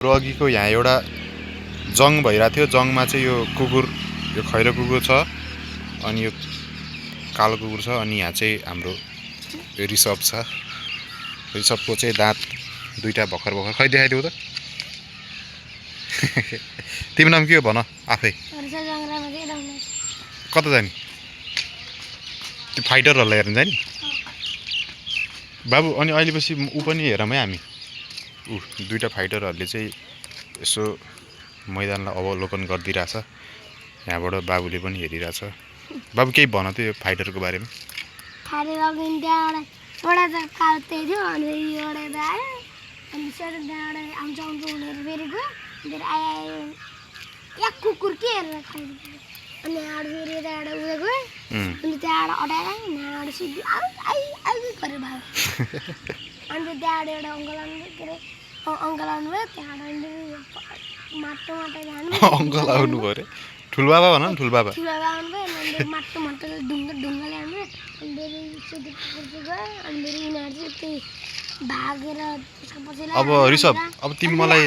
र अघिको यहाँ एउटा जङ भइरहेको थियो। जङमा चाहिँ यो कुकुर, यो खैरो कुकुर छ अनि यो कालो कुकुर छ। अनि यहाँ चाहिँ हाम्रो यो रिसभ छ। रिसभको चाहिँ दाँत दुईटा भर्खर भर्खर खै देखाइदेऊ त। तिम्रो नाम के हो भन आफै। कता जाने? त्यो फाइटरहरूलाई हेर्न जाने बाबु। अनि अहिले पछि ऊ पनि हेरौँ है हामी। दुईटा फाइटरहरूले चाहिँ यसो मैदानलाई अवलोकन गरिदिरहेछ। यहाँबाट बाबुले पनि हेरिरहेछ। बाबु केही भन त यो फाइटरको बारेमा। कुकुर के हेरेर खाइदियो अनि फेरि यताबाट उयो गयो अनि त्यहाँबाट अटाएर यहाँबाट सिधै आइ गऱ्यो भाइ। अनि त्यहाँबाट एउटा अङ्कल आउनुभयो, के अरे अङ्कल आउनुभयो। त्यहाँबाट माटो जानु अङ्कल आउनुभयो अरे। ठुलबाबा भन न, ठुलबाबा आउनुभयो। अनि माटो ढुङ्गा ल्याउनुभयो। अनि फेरि सिधै कुकुर गयो। अनि फेरि यिनीहरू चाहिँ त्यही भागेर त्यसको पछि। अब रिसभ, अब तिमी मलाई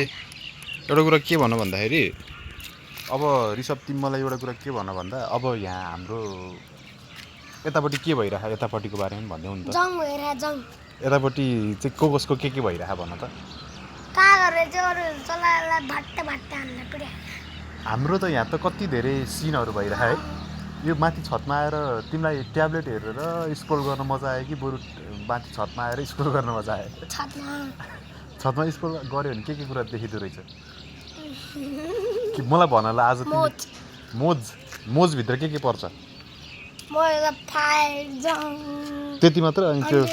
एउटा कुरा के भन भन्दाखेरि, अब रिसभ तिमी मलाई एउटा कुरा के भन भन्दा, अब यहाँ हाम्रो यतापट्टि के भइरहेको, यतापट्टिको बारेमा भनिदेऊ नि त। जङ भइरहेको जङ। यतापट्टि चाहिँ कसको के भइरहेको भन त। कागहरूले चाहिँ अरू चलालाई भाट्टा हान्न पुऱ्या। हाम्रो त यहाँ त कति धेरै सिनहरू भइरहेको है। यो माथि छतमा आएर तिमीलाई ट्याब्लेट हेरेर स्क्रोल गर्न मजा आयो कि बरु माथि छतमा आएर स्क्रोल गर्न मजा आयो? छतमा स्क्रोल गऱ्यो भने के कुरा देखिँदो रहेछ कि मलाई भन्नलाई आज मोजभित्र के पर्छ? त्यति मात्र? अनि त्यो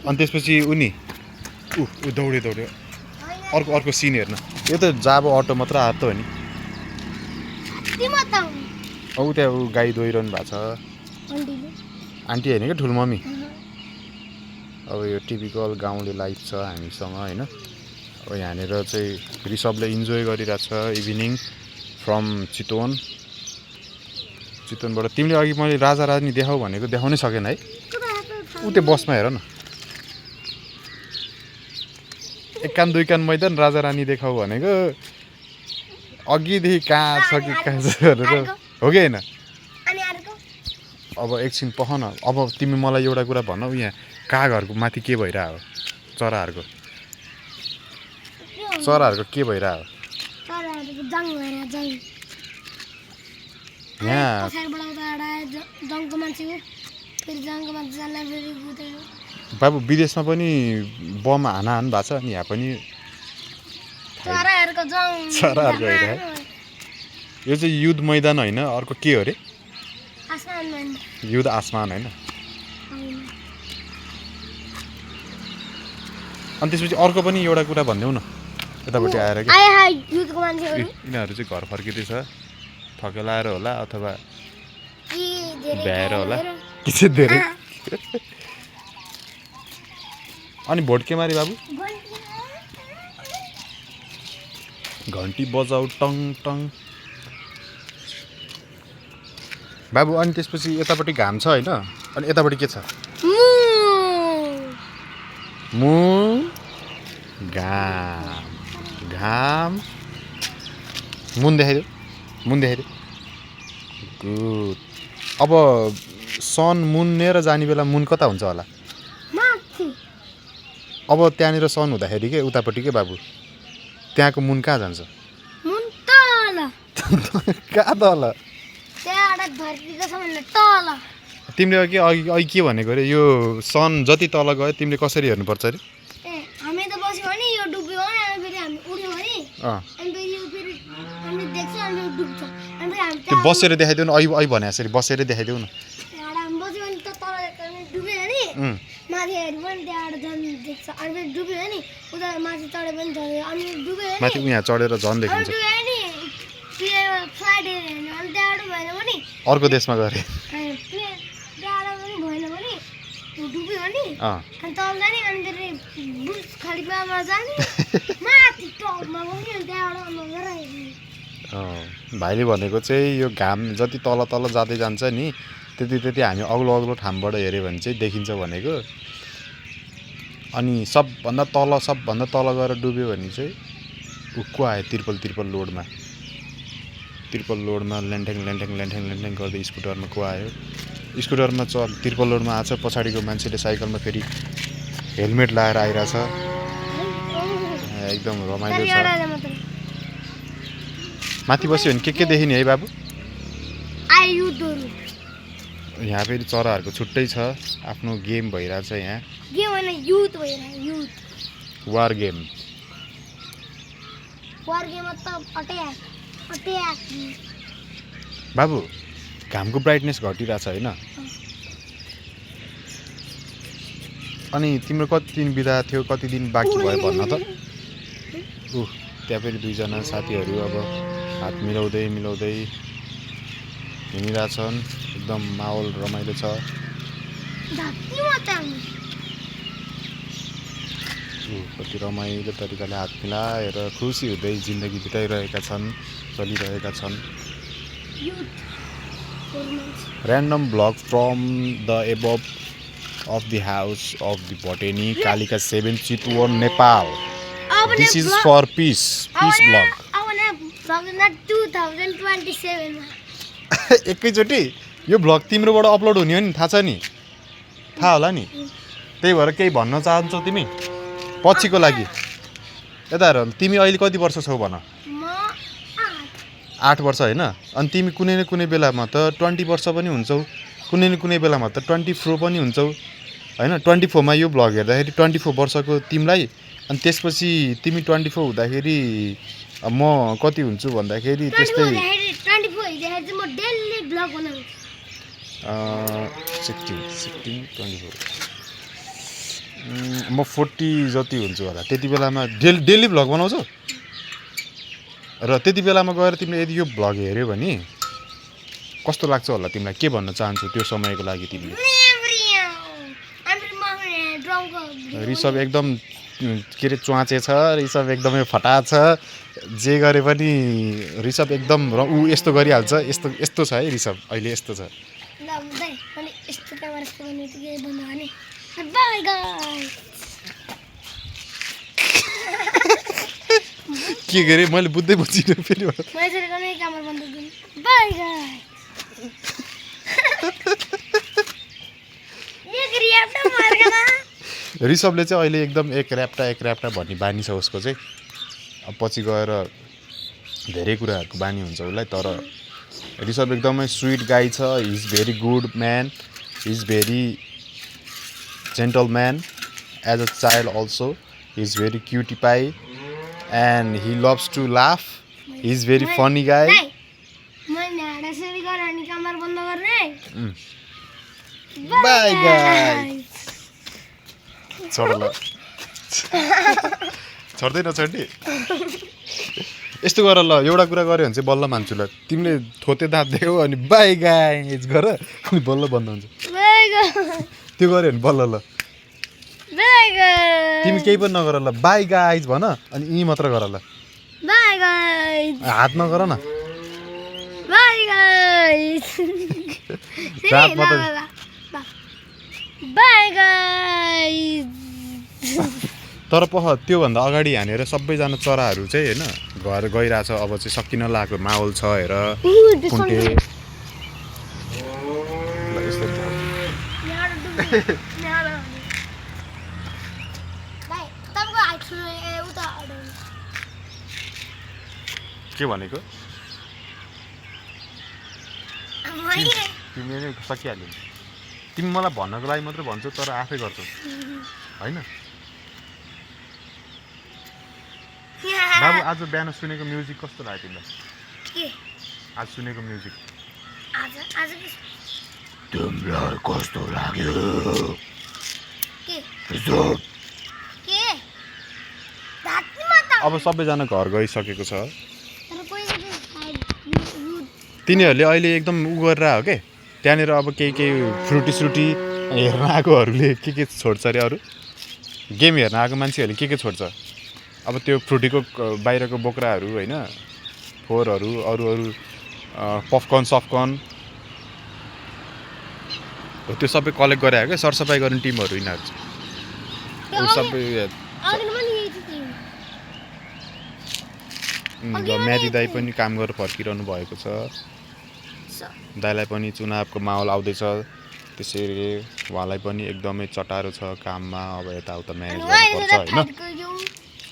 अनि त्यसपछि उनी दौड्यो अर्को सिन हेर्न। यो त जाबो अटो मात्र आएको त हो नि। औ त्यहाँ ऊ गाई दोहिरहनु भएको छ। आन्टी होइन क्या, ठुलमम्मी। अब यो टिपिकल गाउँले लाइफ छ हामीसँग होइन। अब यहाँनिर चाहिँ रिसभले इन्जोय गरिरहेछ इभिनिङ फ्रम चितवनबाट। तिमीले अघि मैले राजा रानी देखाऊ भनेको देखाउनै सकेन है। ऊ त्यो बसमा हेर न, एक कान दुई कान मैदान राजा रानी देखाऊ भनेको अघिदेखि कहाँ छ कि कहाँ छ भनेर हो कि होइन? अब एकछिन पख न। अब तिमी मलाई एउटा कुरा भन, यहाँ कागहरूको माथि के भइरहेको? चराहरूको के भइरहेको? यहाँ बाबु विदेशमा पनि बम हानाहान भएको छ अनि यहाँ पनि चराहरूको हेरेको। यो चाहिँ युद्ध मैदान होइन, अर्को के हो अरे? युद्ध आसमान होइन। अनि त्यसपछि अर्को पनि एउटा कुरा भनिदेऊ न यतापट्टि आएर कि यिनीहरू चाहिँ घर फर्किँदैछ, थकेलाएर होला अथवा भ्याएर होला कि चाहिँ धेरै। अनि भोट के मारे बाबु? घन्टी बजाऊ टङ टङ बाबु। अनि त्यसपछि यतापट्टि घाम छ होइन, अनि यतापट्टि के छ? घाम मुन देखाइदेऊ। गुड। अब सन मुनेर जाने बेला मुन कता हुन्छ होला? अब त्यहाँनिर सन हुँदाखेरि के उतापट्टि के बाबु, त्यहाँको मुन कहाँ जान्छ? कहाँ तल? तिमीले अघि के भनेको अरे? यो सन जति तल गयो तिमीले कसरी हेर्नुपर्छ अरे? त्यो बसेर देखाइदेऊ न। अहिले भने यसरी बसेर देखाइदेऊ न। माथि यहाँ चढेर झन् देखिन्छ। अर्को देशमा गरे भाइले भनेको चाहिँ यो घाम जति तल तल जाँदै जान्छ नि त्यति हामी अग्लो ठाउँबाट हेऱ्यो भने चाहिँ देखिन्छ भनेको। अनि सबभन्दा तल गएर डुब्यो भने चाहिँ ऊ को आयो त्रिपल लोडमा ल्यान्ड्याङ गर्दै स्कुटरमा को आयो स्कुटरमा त्रिपल लोडमा आछ पछाडिको मान्छेले साइकलमा फेरि हेलमेट लगाएर आइरहेछ एकदम रमाइलो छ माथि बस्यो भने के देखिने है बाबु यहाँ फेरि चराहरूको छुट्टै छ आफ्नो गेम भइरहेछ यहाँ वार गेम बाबु घामको ब्राइटनेस घटिरहेछ होइन अनि तिम्रो कति दिन बिदा थियो कति दिन बाँकी भयो भन्न त त्यहाँ फेरि दुईजना साथीहरू अब हात मिलाउँदै हिँडिरहेछन् एकदम माहौल रमाइलो छ कति रमाइलो तरिकाले हात मिलाएर खुसी हुँदै जिन्दगी बिताइरहेका छन् चलिरहेका छन् random blog from the above of the house of the botany Kalika 7 Chitwan Nepal. This is for peace blog. I want to vlog 2027 एकैचोटी यो ब्लग तिम्रोबाट अपलोड हुने हो नि थाहा छ नि थाहा होला नि त्यही भएर केही भन्न चाहन्छौ तिमी पछिको लागि यता हेर तिमी अहिले कति वर्ष छौ भन म 8 वर्ष हैन अनि तिमी कुनै न कुनै बेलामा त 20 वर्ष पनि हुन्छौ कुनै न कुनै बेलामा त 24 पनि हुन्छौ हैन 24 मा यो ब्लग हेर्दाखेरि 24 वर्षको तिमीलाई अनि त्यसपछि तिमी 24 हुँदाखेरि म कति हुन्छु भन्दाखेरि त्यस्तै 24 हुँदाखेरि म डेली ब्लग बनाउँछु 16 म 40 जति हुन्छु होला त्यति बेलामा डेली ब्लग बनाउँछौ र त्यति बेलामा गएर तिमीले यदि यो ब्लग हेर्यो भने कस्तो लाग्छ होला तिमीलाई के भन्न चाहन्छौ त्यो समयको लागि तिमीले रिसभ एकदम के रे च्वाचे छ रिसभ एकदमै फटा छ जे गरे पनि रिसभ एकदम ऊ यस्तो गरिहाल्छ यस्तो छ है रिसभ अहिले यस्तो छ के गरे मैले बुझ्दै बुझिनँ फेरि रिसभले चाहिँ अहिले एकदम एक ऱ्याप्टा भन्ने बानी छ उसको चाहिँ अब पछि गएर धेरै कुराहरूको बानी हुन्छ उसलाई तर रिसभ एकदमै स्विट गाई छ he is very good man he is very gentle man as a child also he is very cutie pie and he loves to laugh he is very funny guy bye guy छोड्ला छोड्दै नछोड्ने यस्तो गर ल एउटा कुरा गऱ्यो भने चाहिँ बल्ल मान्छु ल तिमीले थोते दाँत देऊ अनि बाई गाइज गर अनि बल्ल बन्द हुन्छ त्यो गऱ्यो भने बल्ल ल तिमी केही पनि नगर ल बाई गाइज भन अनि यी मात्र गर ल हात नगर न दाँत मात्र तर त्योभन्दा अगाडि यहाँनिर सबैजना चराहरू चाहिँ होइन घर गइरहेछ अब चाहिँ सकिन लागेको माहौल छ हेर कुन्टे के भनेको तिमीले सकिहाल्यौ तिमी मलाई भन्नको लागि मात्र भन्छौ तर आफै गर्छौ होइन बाबु आज बिहान सुनेको म्युजिक कस्तो लाग्यो तिमीलाई आज सुनेको म्युजिक तिमीलाई कस्तो लाग्यो अब सबैजना घर गइसकेको छ तिनीहरूले अहिले एकदम उ गरेर हो के त्यहाँनिर अब केही फ्रुटी हेर्न आएकोहरूले के छोड्छ अरे अरू गेम हेर्न आएको मान्छेहरूले के छोड्छ अब त्यो फ्रुटीको बाहिरको बोक्राहरू होइन फोहोरहरू अरू पपकर्न सफकर्न हो त्यो सबै कलेक्ट गरे क्या सरसफाइ गर्ने टिमहरू यिनीहरू सबै अघि पनि यही थियो म्यादी दाई पनि काम गरेर फर्किरहनु भएको छ दाइलाई पनि चुनावको माहौल आउँदैछ त्यसैले उहाँलाई पनि एकदमै चटारो छ काममा अब यताउता म्यानेज गर्नुपर्छ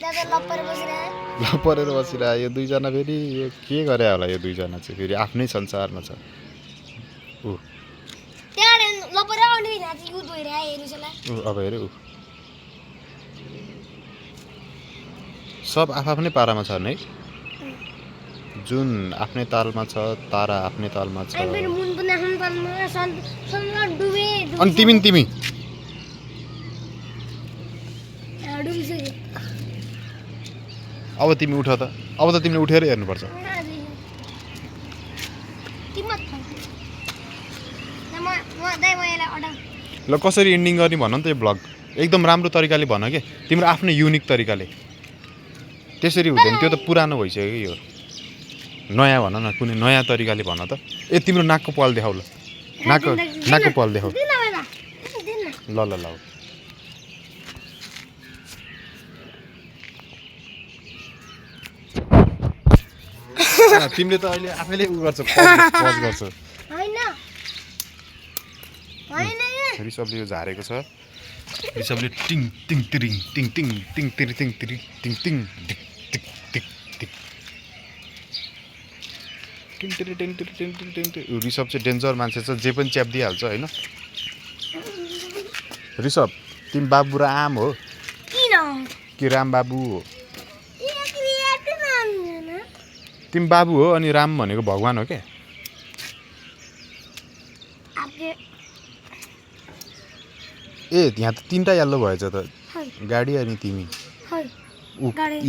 होइन परेर बसिरह्यो यो दुईजना फेरि यो के गरे होला यो दुईजना चाहिँ फेरि आफ्नै संसारमा छ अब हेरे सब आफ्नै पारामा छन् है जुन आफ्नै तालमा छ तारा आफ्नै तालमा छ अनि तिमी अब तिमी उठ त अब त तिमीले उठेर हेर्नुपर्छ ल कसरी एन्डिङ गर्ने भन नि त यो ब्लग एकदम राम्रो तरिकाले भन के तिम्रो आफ्नो युनिक तरिकाले त्यसरी हुँदैन त्यो त पुरानो भइसक्यो कि यो नयाँ भन न कुनै नयाँ तरिकाले भन त तिम्रो नाकको पाल देखाउ ल नाकको पाल देखाउ ल ल ल तिमीले त अहिले आफैले उ गर्छ पज गर्छ रिसभले यो झारेको छ रिसभले टिङ टिङ तिरिङ टिङ टिङ टिङ तिरि टिङ तिरि टिङ टिङ टिक टिक टिक टिक टिङ तिरि टिङ तिरि टिङ टिङ टिङ टिङ रिसभ चाहिँ डेन्जर मान्छे छ जे पनि च्यापिदिइहाल्छ होइन रिसभ तिमी बाबु र आम हो कि राम बाबु हो तिमी बाबु हो अनि राम भनेको भगवान हो क्या यहाँ त तीनटा येल्लो भएछ त गाडी अनि तिमी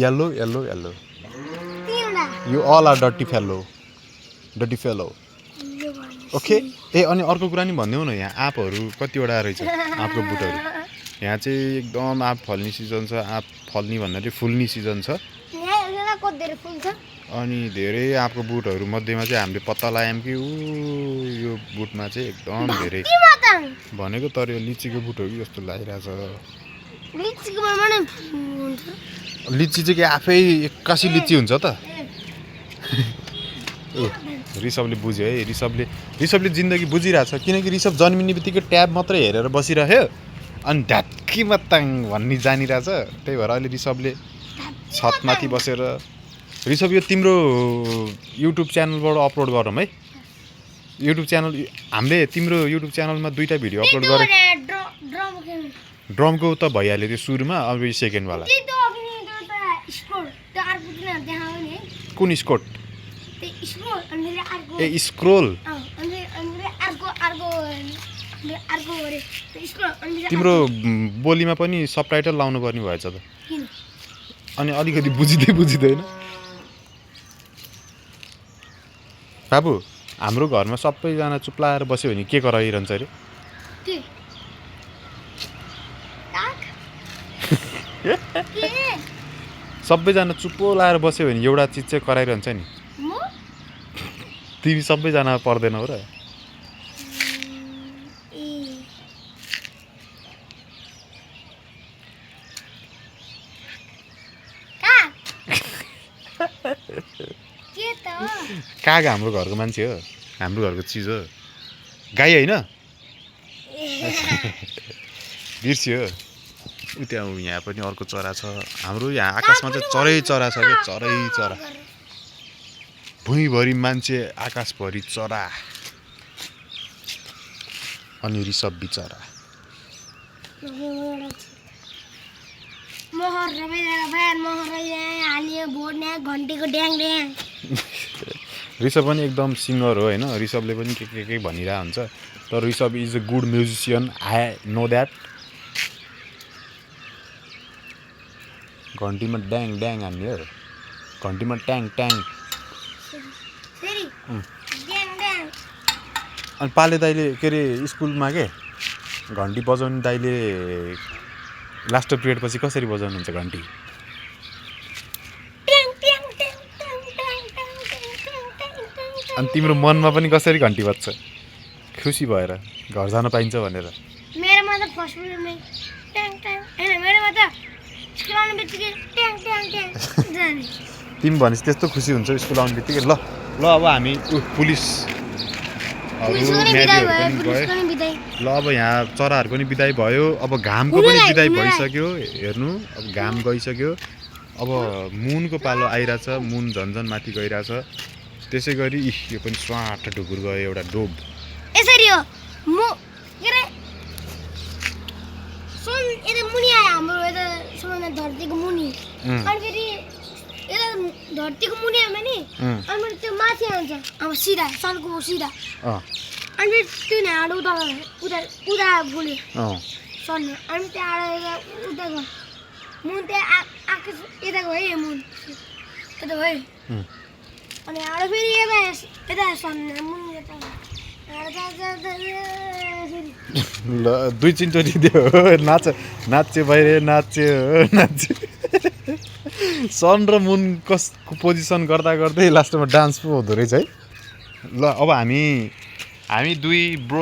yellow yellow yellow you all are डटी फेलो ओके अनि अर्को कुरा नि भनिदेऊ न यहाँ आँपहरू कतिवटा रहेछ आँपको बुटहरू यहाँ चाहिँ एकदम आँप फल्ने सिजन छ आँप फल्ने भन्नाले फुल्ने सिजन छ अनि धेरै आँपको बुटहरू मध्येमा चाहिँ हामीले पत्ता लगायौँ कि यो बुटमा चाहिँ एकदम धेरै भनेको तर यो लिचीको बुट हो कि जस्तो लागिरहेछ लिची चाहिँ के आफै एक्कासी लिची हुन्छ त रिसभले बुझ्यो है रिसभले जिन्दगी बुझिरहेछ किनकि रिसभ जन्मिने बित्तिकै ट्याब मात्रै हेरेर बसिरह्यो अनि ढ्याक्की मत्ताङ भन्ने जानिरहेछ त्यही भएर अहिले रिसभले छतमाथि बसेर रिसभ यो तिम्रो युट्युब च्यानलबाट अपलोड गरौँ है युट्युब च्यानल हामीले तिम्रो युट्युब च्यानलमा 2टा भिडियो अपलोड गरे ड्रमको त भइहाल्यो त्यो सुरुमा अब सेकेन्डवाला कुन स्कोट ए स्क्रोल तिम्रो बोलीमा पनि सबटाइटल लाउनु पर्ने भएछ त अनि अलिकति बुझिँदैन बाबु हाम्रो घरमा सबैजना चुप्लाएर बस्यो भने के गराइरहन्छ अरे सबैजना चुप्पो लाएर बस्यो भने एउटा चिज चाहिँ कराइरहन्छ नि तिमी सबैजना पर्दैनौ र काग हाम्रो घरको मान्छे हो हाम्रो घरको चिज हो गाई होइन बिर्सियो त्यहाँ यहाँ पनि अर्को चरा छ हाम्रो यहाँ आकाशमा चाहिँ चरा छ क्या चरा भुइँभरि मान्छे आकाशभरि चरा अनि रिसभ बिचरा रिसभ पनि एकदम सिङ्गर हो होइन रिसभले पनि के भनिरहेको हुन्छ तर Rishabh is a good musician I know that घन्टीमा ड्याङ ड्याङ हान्ने हो घन्टीमा ट्याङ ट्याङ अनि पाले दाइले के अरे स्कुलमा के घन्टी बजाउने दाइले लास्ट पिरियड पछि कसरी बजाउनुहुन्छ घन्टी अनि तिम्रो मनमा पनि कसरी घन्टी बज्छ खुसी भएर घर जान पाइन्छ भनेर मेरोमा त फर्स्ट पिरियडमै ट्याङ ट्याङ हैन मेरोमा स्कुल आउने बित्तिकै ट्याङ ट्याङ ट्याङ जाने तिमी भनेपछि त्यस्तो खुसी हुन्छ स्कुल आउने बित्तिकै ल अब हामी पुलिस पुलिसको नि बिदाई भयो पुलिसको नि बिदाई ल अब यहाँ चराहरूको नि बिदाई भयो अब घामको पनि बिदाई भइसक्यो हेर्नु अब घाम गइसक्यो अब मुनको पालो आइरहेछ मुन झन्झन माथि गइरहेछ त्यसै गरी यो पनि स्वाट ढुकुर गयो एउटा डोब यसरी हो म के अरे सुन यता मुनि आयो हाम्रो यता सुन धरतीको मुनि अनि फेरि यता धरतीको मुनि आयो भने अनि त्यो माथि आउँछ अब सिधा सनको सिधा अनि फेरि त्यो ढाड उता उता बोल्यो सन अनि त्यहाँ उता गयो मुन त्यहाँ आकाश यता गयो है मुन यता भयो अनि हाँडो फेरि यता सन मुन यता ल 2-3 चोटि दियो नाच्यो बाहिर नाच्यो सन र मुन कसको पोजिसन गर्दा गर्दै लास्टमा डान्स पो हुँदो रहेछ है ल अब हामी दुई ब्रो